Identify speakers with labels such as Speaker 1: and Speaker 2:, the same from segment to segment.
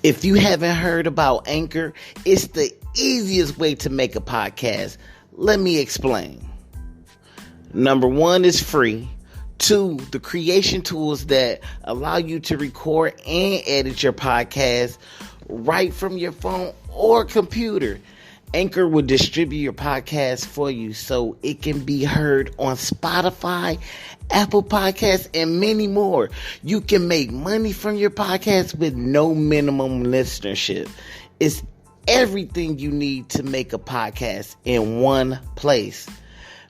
Speaker 1: If you haven't heard about Anchor, it's the easiest way to make a podcast. Let me explain. Number one, is free. Two, the creation tools that allow you to record and edit your podcast right from your phone or computer. Anchor will distribute your podcast for you so it can be heard on Spotify, Apple Podcasts, and many more. You can make money from your podcast with no minimum listenership. It's everything you need to make a podcast in one place.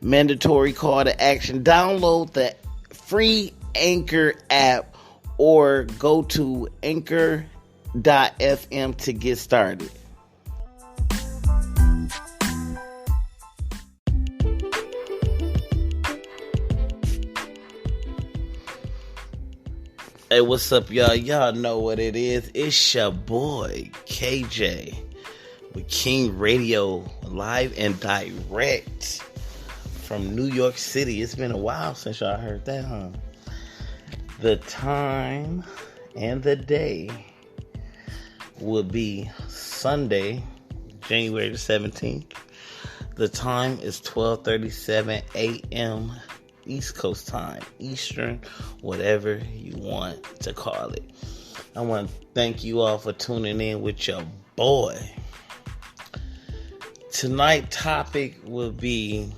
Speaker 1: Mandatory call to action. Download the free Anchor app or go to anchor.fm to get started. Hey, what's up, y'all? Y'all know what it is. It's your boy, KJ, with King Radio, live and direct from New York City. It's been a while since y'all heard that, huh? The time and the day will be Sunday, January the 17th. The time is 12:37 a.m. East Coast time, Eastern, whatever you want to call it. I want to thank you all for tuning in with your boy. Tonight's topic will be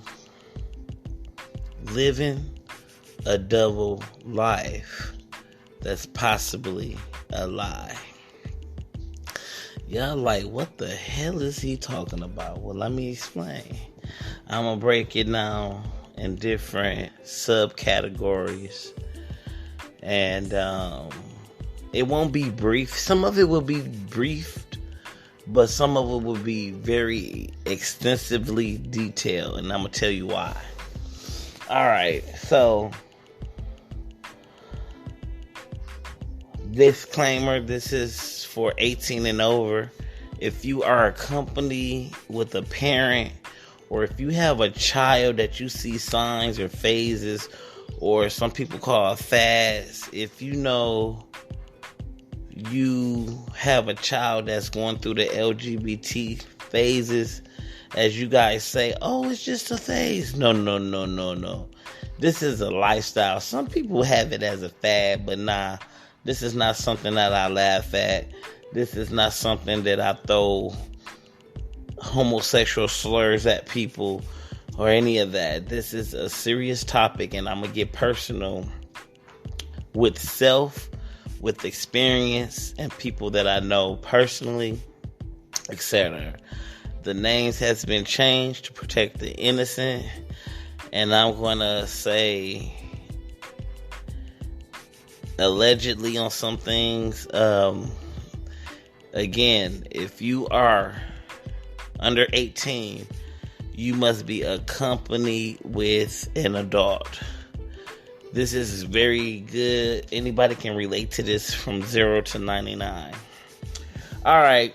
Speaker 1: living a double life that's possibly a lie. Y'all like, what the hell is he talking about? Well, let me explain. I'm going to break it down in different subcategories, and it won't be brief. Some of it will be briefed, but some of it will be very extensively detailed, and I'm gonna tell you why. Alright, so disclaimer, this is for 18 and over. If you are a company with a parent, or if you have a child that you see signs or phases, or some people call fads, if you know you have a child that's going through the LGBT phases, as you guys say, oh, it's just a phase. No. This is a lifestyle. Some people have it as a fad, but nah, this is not something that I laugh at. This is not something that I throw homosexual slurs at people or any of that. This is a serious topic, and I'm gonna get personal with self, with experience, and people that I know personally, etc. The names has been changed to protect the innocent, and I'm gonna say allegedly on some things. Again, if you are under 18, you must be accompanied with an adult. This is very good. Anybody can relate to this from 0 to 99. Alright,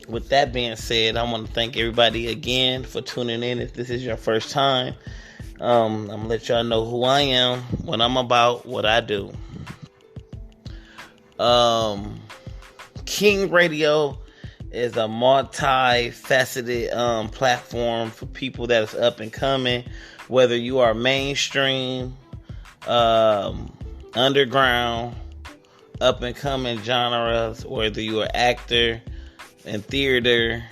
Speaker 1: with that being said, I want to thank everybody again for tuning in. If this is your first time, I'm going to let y'all know who I am, what I'm about, what I do. King Radio is a multi-faceted platform for people that is up and coming, whether you are mainstream, underground, up and coming genres, whether you are actor in theater,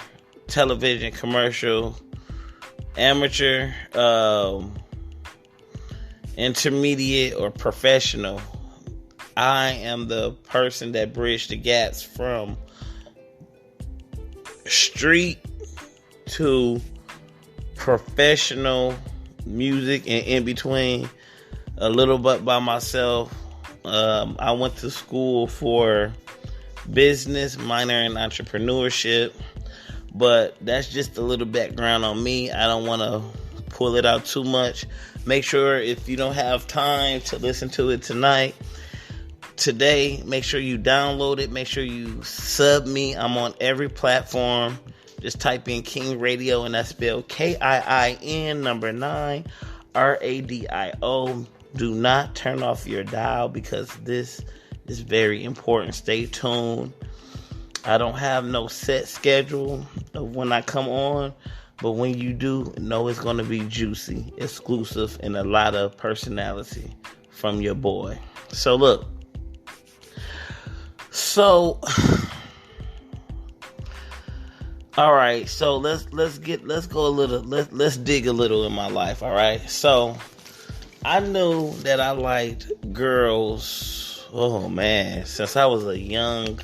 Speaker 1: television, commercial, amateur, intermediate, or professional. I am the person that bridged the gaps from street to professional music and in between, a little bit by myself. I went to school for business, minor in entrepreneurship, but that's just a little background on me. I don't want to pull it out too much. Make sure, if you don't have time to listen to it today, make sure you download it. Make sure you sub me. I'm on every platform. Just type in King Radio, and that's spelled KIIN 9 RADIO. Do not turn off your dial, because this is very important. Stay tuned. I don't have no set schedule of when I come on, but when you do, know it's going to be juicy, exclusive, and a lot of personality from your boy. So look. So all right, so let's dig a little in my life, all right? So I knew that I liked girls, oh man, since I was a young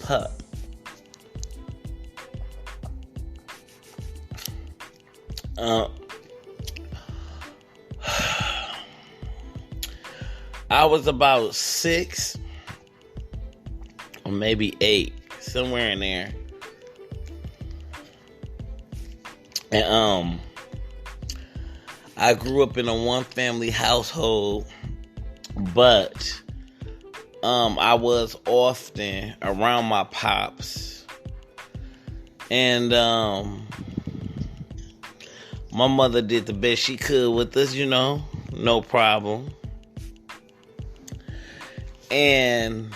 Speaker 1: pup. I was about 6 or maybe 8, somewhere in there. And I grew up in a one-family household, but I was often around my pops, and my mother did the best she could with us, no problem. And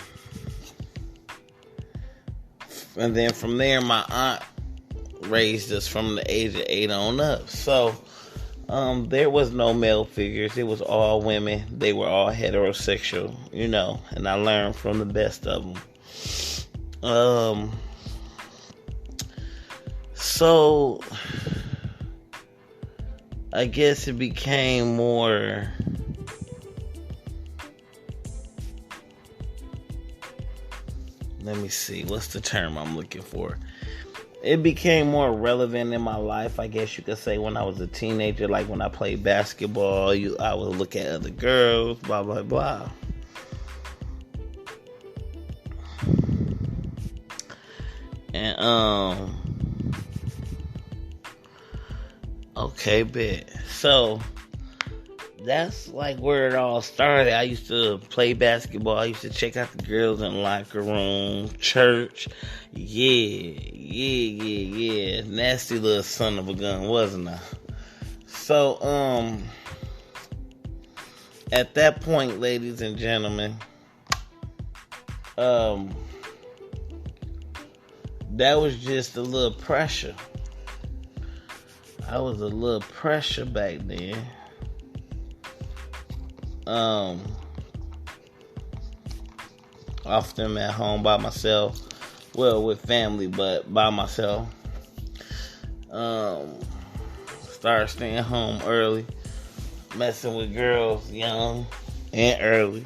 Speaker 1: then from there, my aunt raised us from the age of 8 on up. So there was no male figures. It was all women. They were all heterosexual, and I learned from the best of them. So I guess it became more, let me see, what's the term I'm looking for? It became more relevant in my life, I guess you could say, when I was a teenager. Like when I played basketball, I would look at other girls, blah, blah, blah. And, okay, bet. So, that's like where it all started. I used to play basketball. I used to check out the girls in the locker room, church. Yeah. Nasty little son of a gun, wasn't I? So, at that point, ladies and gentlemen, that was just a little pressure. I was a little pressure back then. Often at home by myself. Well, with family, but by myself. Started staying home early. Messing with girls young and early.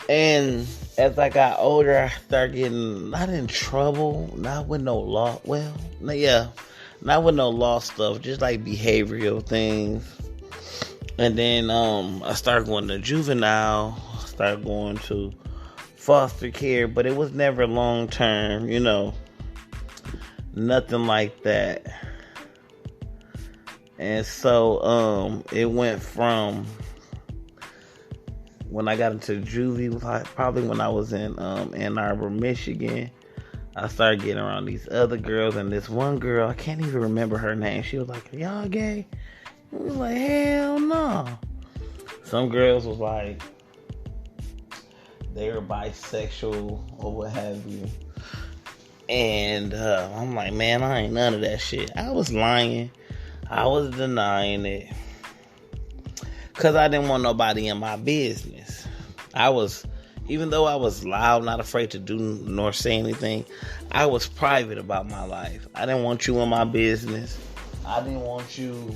Speaker 1: And as I got older, I started getting not in trouble, not with no law. Well, yeah, not with no law stuff, just like behavioral things. And then I started going to juvenile, started going to foster care, but it was never long term, nothing like that. And so it went from when I got into juvie, probably when I was in Ann Arbor, Michigan. I started getting around these other girls, and this one girl, I can't even remember her name. She was like, "Y'all gay?" We was like, "Hell no." Some girls was like, they were bisexual or what have you. And I'm like, man, I ain't none of that shit. I was lying. I was denying it. Because I didn't want nobody in my business. Even though I was loud, not afraid to do nor say anything, I was private about my life. I didn't want you in my business. I didn't want you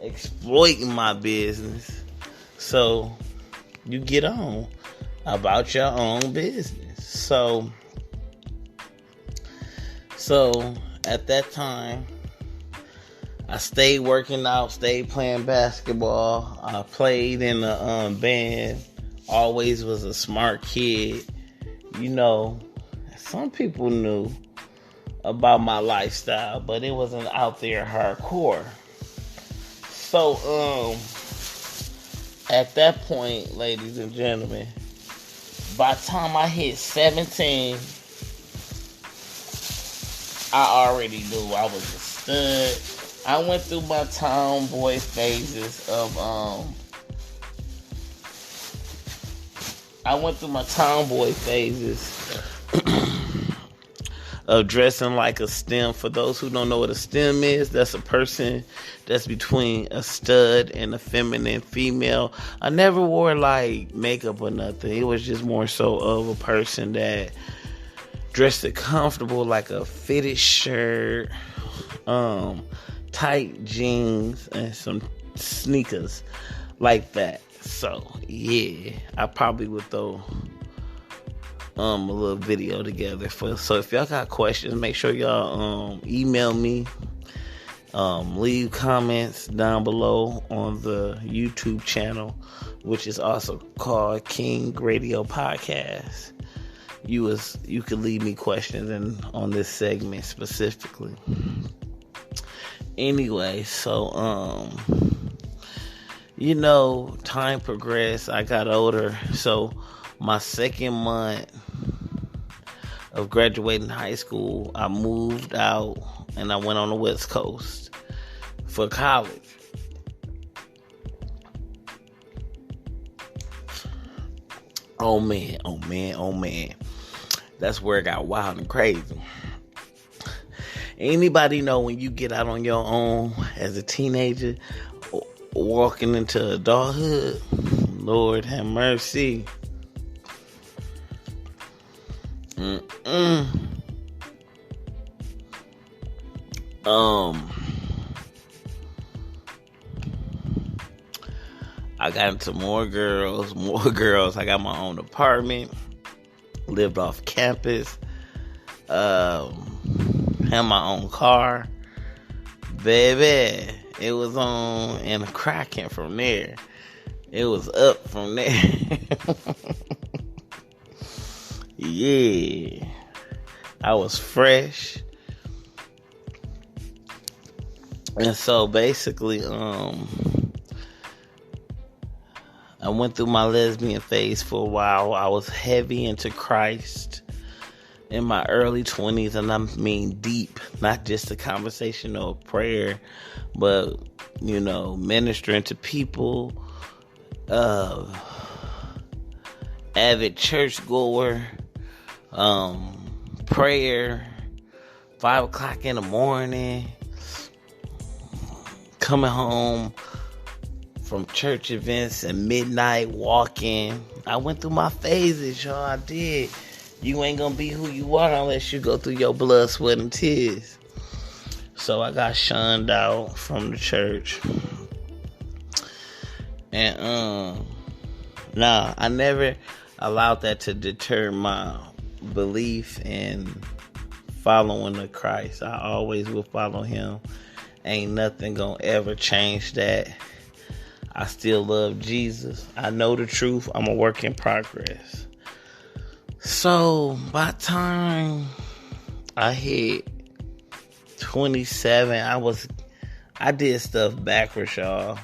Speaker 1: exploiting my business. So you get on about your own business. So at that time, I stayed working out, stayed playing basketball. I played in a band. Always was a smart kid. Some people knew about my lifestyle, but it wasn't out there hardcore. So, at that point, ladies and gentlemen, by the time I hit 17, I already knew I was a stud. I went through my tomboy phases of I went through my tomboy phases of dressing like a STEM. For those who don't know what a STEM is, that's a person that's between a stud and a feminine female. I never wore like makeup or nothing. It was just more so of a person that dressed it comfortable, like a fitted shirt, tight jeans, and some sneakers like that. So yeah, I probably would throw a little video together so if y'all got questions, make sure y'all email me, leave comments down below on the YouTube channel, which is also called King Radio Podcast. You could leave me questions on this segment specifically. Anyway, so time progressed. I got older, so my second month of graduating high school, I moved out and I went on the West Coast for college. Oh man. That's where it got wild and crazy. Anybody know when you get out on your own as a teenager, walking into adulthood? Lord have mercy. I got into more girls. I got my own apartment, lived off campus, had my own car. Baby, it was on and cracking from there. It was up from there. Yeah, I was fresh. And so basically, I went through my lesbian phase for a while. I was heavy into Christ in my early 20s, and I mean deep, not just a conversational prayer, but, ministering to people, avid churchgoer, prayer, 5 o'clock in the morning, coming home from church events and midnight walking. I went through my phases, y'all. I did. You ain't gonna be who you are unless you go through your blood, sweat, and tears. So I got shunned out from the church. And I never allowed that to deter my belief in following the Christ. I always will follow him. Ain't nothing gonna ever change that. I still love Jesus. I know the truth. I'm a work in progress. So by the time I hit 27, I did stuff backwards, y'all.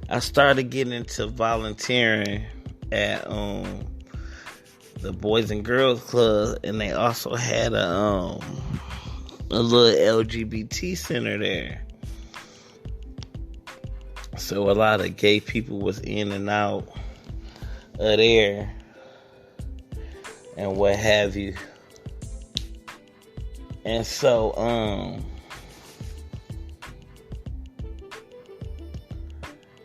Speaker 1: I started getting into volunteering at the Boys and Girls Club, and they also had a little LGBT center there. So a lot of gay people was in and out of there and what have you. And so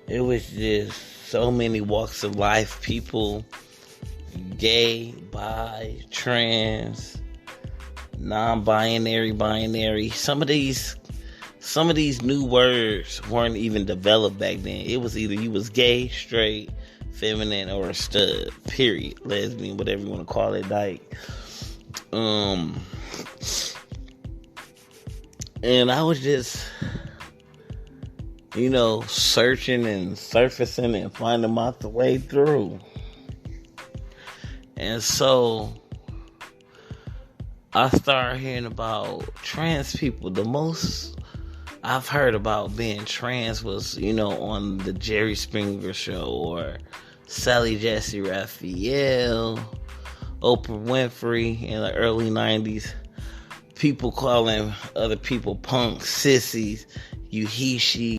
Speaker 1: it was just so many walks of life, people, gay, bi, trans, non-binary, binary. Some of these new words weren't even developed back then. It was either you was gay, straight, feminine, or a stud, period. Lesbian, whatever you want to call it, like. And I was just, searching and surfacing and finding my way through. And so I started hearing about trans people. The most I've heard about being trans was, on the Jerry Springer show or Sally Jesse Raphael, Oprah Winfrey in the early 90s. People calling other people punks, sissies, you he, she.